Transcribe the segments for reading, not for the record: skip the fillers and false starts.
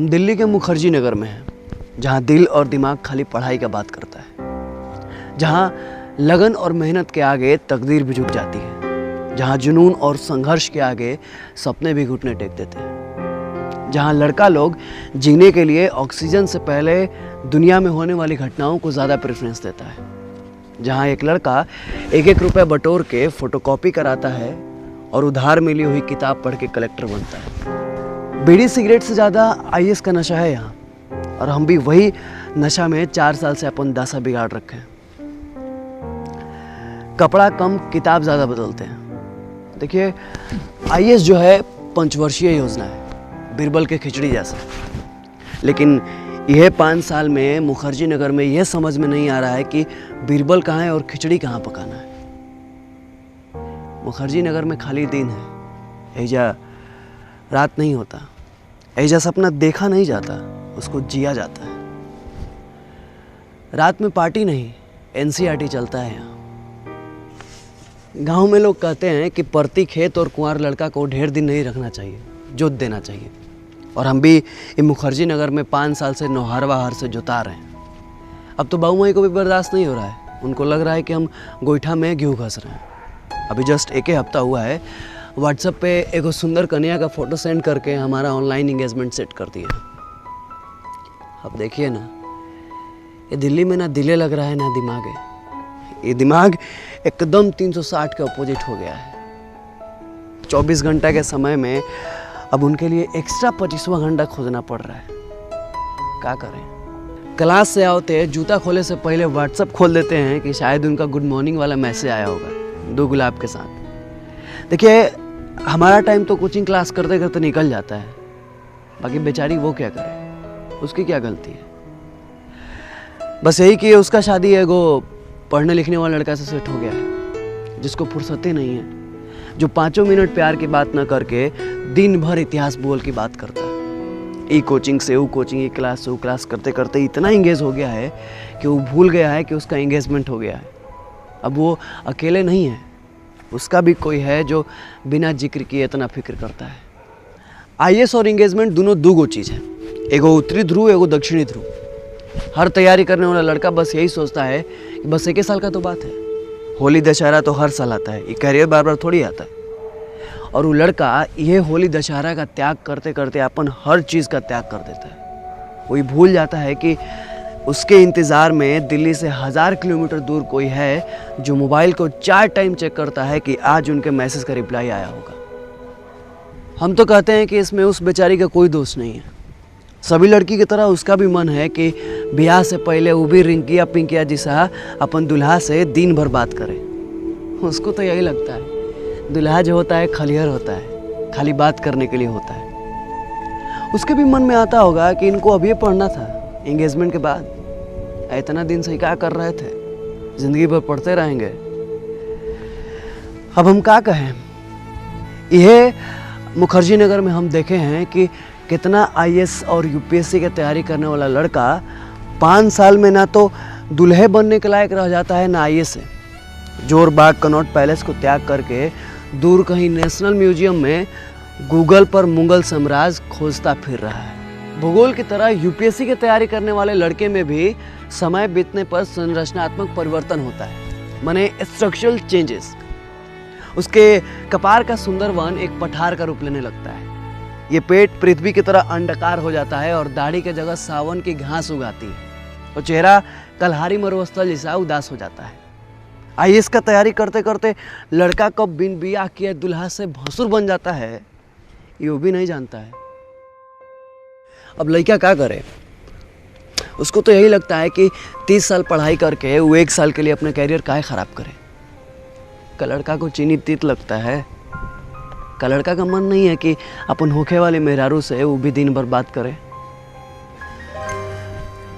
हम दिल्ली के मुखर्जी नगर में हैं, जहाँ दिल और दिमाग खाली पढ़ाई का बात करता है, जहाँ लगन और मेहनत के आगे तकदीर भी झुक जाती है, जहाँ जुनून और संघर्ष के आगे सपने भी घुटने टेक देते हैं, जहाँ लड़का लोग जीने के लिए ऑक्सीजन से पहले दुनिया में होने वाली घटनाओं को ज़्यादा प्रेफरेंस देता है, जहाँ एक लड़का एक एक रुपया बटोर के फोटोकॉपी कराता है और उधार मिली हुई किताब पढ़ के कलेक्टर बनता है। बीड़ी सिगरेट से ज़्यादा आईएएस का नशा है यहाँ, और हम भी वही नशा में 4 साल से अपन दशा बिगाड़ रखे हैं। कपड़ा कम किताब ज़्यादा बदलते हैं। देखिए, आईएएस जो है पंचवर्षीय योजना है, बीरबल के खिचड़ी जैसा, लेकिन यह 5 साल में मुखर्जी नगर में यह समझ में नहीं आ रहा है कि बीरबल कहाँ है और खिचड़ी कहाँ पकाना है। मुखर्जी नगर में खाली दिन है, ऐजा रात नहीं होता, ऐजा सपना देखा नहीं जाता, उसको जिया जाता है। रात में पार्टी नहीं, एनसीईआरटी चलता है यहाँ। गांव में लोग कहते हैं कि परती खेत और कुंवार लड़का को ढेर दिन नहीं रखना चाहिए, जोत देना चाहिए, और हम भी ये मुखर्जी नगर में 5 साल से नौहरवा हर से जोता रहे हैं। अब तो बाबू माई को भी बर्दाश्त नहीं हो रहा है, उनको लग रहा है कि हम गोईठा में घी घस रहे हैं। अभी जस्ट एक ही हफ्ता हुआ है, व्हाट्सएप पे एक सुंदर कन्या का फ़ोटो सेंड करके हमारा ऑनलाइन इंगेजमेंट सेट कर दिया। अब देखिए ना, ये दिल्ली में ना दिले लग रहा है ना दिमाग है। ये दिमाग एकदम 360 के अपोजिट हो गया है। 24 घंटा के समय में अब उनके लिए एक्स्ट्रा 25वां घंटा खोजना पड़ रहा है। क्या करें? क्लास से आओते जूता खोले से पहले व्हाट्सएप खोल देते हैं कि शायद उनका गुड मॉर्निंग वाला मैसेज आया होगा 2 गुलाब के साथ। देखिए, हमारा टाइम तो कोचिंग क्लास करते करते निकल जाता है, बाकी बेचारी वो क्या करे, उसकी क्या गलती है? बस यही कि उसका शादी एगो पढ़ने लिखने वाला लड़का से सेट हो गया है, जिसको फुर्सत ही नहीं है, जो 5 मिनट प्यार की बात ना करके दिन भर इतिहास भूगोल की बात करता है। ई कोचिंग से वो कोचिंग, ई क्लास से वो क्लास करते करते इतना इंगेज हो गया है कि वो भूल गया है कि उसका इंगेजमेंट हो गया है। अब वो अकेले नहीं है, उसका भी कोई है जो बिना जिक्र किए इतना फिक्र करता है। आईएएस और इंगेजमेंट दोनों 2 चीज़ है, एगो उत्तरी ध्रुव, एगो दक्षिणी ध्रुव। हर तैयारी करने वाला लड़का बस यही सोचता है कि बस 1 साल का तो बात है, होली दशहरा तो हर साल आता है, ये कैरियर बार बार थोड़ी आता है। और वो लड़का ये होली दशहरा का त्याग करते करते अपन हर चीज़ का त्याग कर देता है। वही भूल जाता है कि उसके इंतज़ार में दिल्ली से 1000 किलोमीटर दूर कोई है जो मोबाइल को 4 टाइम चेक करता है कि आज उनके मैसेज का रिप्लाई आया होगा। हम तो कहते हैं कि इसमें उस बेचारी का कोई दोष नहीं है। सभी लड़की की तरह उसका भी मन है कि ब्याह से पहले वो भी रिंकिया पिंकिया जैसा अपन दुल्हा से दिन भर बात करे। उसको तो यही लगता है दुल्हा जो होता है खलिहर होता है, खाली बात करने के लिए होता है। उसके भी मन में आता होगा कि इनको अभी पढ़ना था एंगेजमेंट के बाद, इतना दिन से क्या कर रहे थे, जिंदगी भर पढ़ते रहेंगे। अब हम क्या कहें? यह मुखर्जी नगर में हम देखे हैं कि कितना आईएएस और यूपीएससी की तैयारी करने वाला लड़का 5 साल में ना तो दूल्हे बनने के लायक रह जाता है, ना आईएएस है। जोर बाग कनॉट पैलेस को त्याग करके दूर कहीं नेशनल म्यूजियम में गूगल पर मुगल साम्राज्य खोजता फिर रहा है। भूगोल की तरह यूपीएससी की तैयारी करने वाले लड़के में भी समय बीतने पर संरचनात्मक परिवर्तन होता है, माने स्ट्रक्चरल चेंजेस। उसके कपार का सुंदर वन एक पठार का रूप लेने लगता है। ये पेट पृथ्वी की तरह अंडाकार हो जाता है और दाढ़ी की जगह सावन की घास उगाती है और चेहरा कलहारी मरुस्थल जैसा उदास हो जाता है। आईएएस का तैयारी करते करते लड़का कब बिन बियाह किए दुल्हा से भसुर बन जाता है, ये वो भी नहीं जानता है। अब लड़का क्या करे? उसको तो यही लगता है कि 30 साल पढ़ाई करके वो 1 साल के लिए अपना कैरियर काहे खराब करे। का लड़का को चीनी तीत लगता है? का लड़का का मन नहीं है कि अपन होखे वाले मेहरारू से वो भी दिन भर बात करे?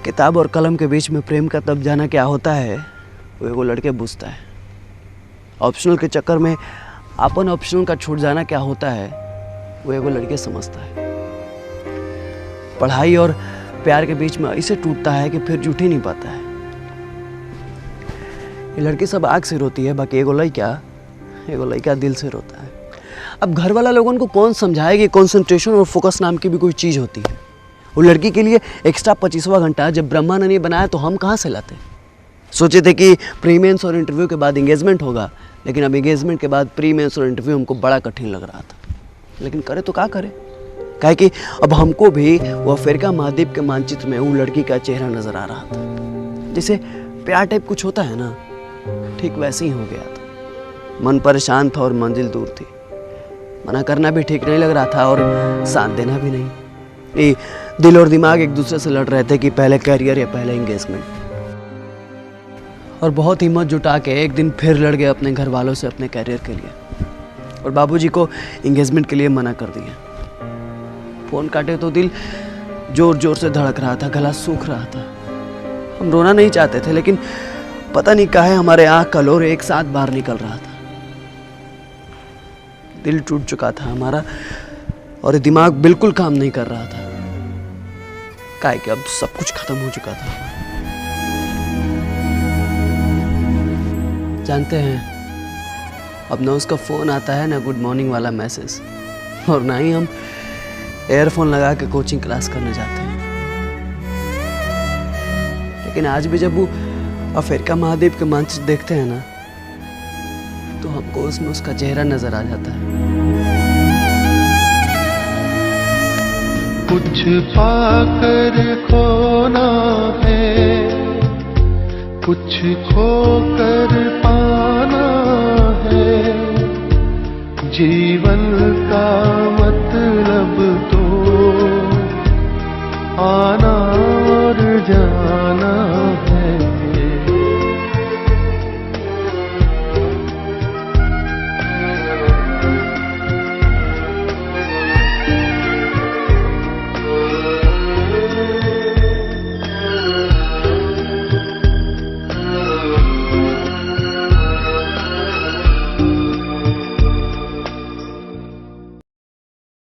किताब और कलम के बीच में प्रेम का तब जाना क्या होता है वो एगो लड़के पूछता है। ऑप्शनल के चक्कर में अपन ऑप्शनल का छूट जाना क्या होता है वो एगो लड़के समझता है। पढ़ाई और प्यार के बीच में ऐसे टूटता है कि फिर जुट ही नहीं पाता है। ये लड़की सब आग से रोती है, बाकी एगो लड़का दिल से रोता है। अब घर वाला लोगों को कौन समझाए कि कंसंट्रेशन और फोकस नाम की भी कोई चीज़ होती है। वो लड़की के लिए एक्स्ट्रा 25वां घंटा जब ब्रह्मा ने नहीं बनाया तो हम कहाँ से लाते। सोचे थे कि प्री मेंस और इंटरव्यू के बाद इंगेजमेंट होगा, लेकिन अब इंगेजमेंट के बाद प्री मेंस और इंटरव्यू हमको बड़ा कठिन लग रहा था। लेकिन करे तो क्या करे, काहे कि अब हमको भी वो अफ्रीका महाद्वीप के मानचित्र में वो लड़की का चेहरा नजर आ रहा था। जैसे प्यार टाइप कुछ होता है ना, ठीक वैसे ही हो गया था। मन परेशान था और मंजिल दूर थी। मना करना भी ठीक नहीं लग रहा था और साथ देना भी नहीं। ये दिल और दिमाग एक दूसरे से लड़ रहे थे कि पहले करियर या पहले एंगेजमेंट। और बहुत हिम्मत जुटा के एक दिन फिर लड़ गए अपने घर वालों से अपने करियर के लिए, और बाबूजी को एंगेजमेंट के लिए मना कर दिया। फोन काटे तो दिल जोर जोर से धड़क रहा था, गला सूख रहा था। हम रोना नहीं चाहते थे, लेकिन पता नहीं काहे हमारे आंख का लोर एक साथ बाहर निकल रहा था। दिल टूट चुका था हमारा और दिमाग बिल्कुल काम नहीं कर रहा था, काहे कि अब सब कुछ खत्म हो चुका था। जानते हैं, अब ना उसका फोन आता है ना गुड मॉर्निंग वाला मैसेज, और ना ही हम एयरफोन लगा के कोचिंग क्लास करने जाते हैं। लेकिन आज भी जब वो अफ्रीका महाद्वीप के मानचित्र देखते हैं ना, तो हमको उसमें उसका चेहरा नजर आ जाता है। कुछ पाकर खोना है, कुछ खोकर पाना है, जीवन का मतलब तो आना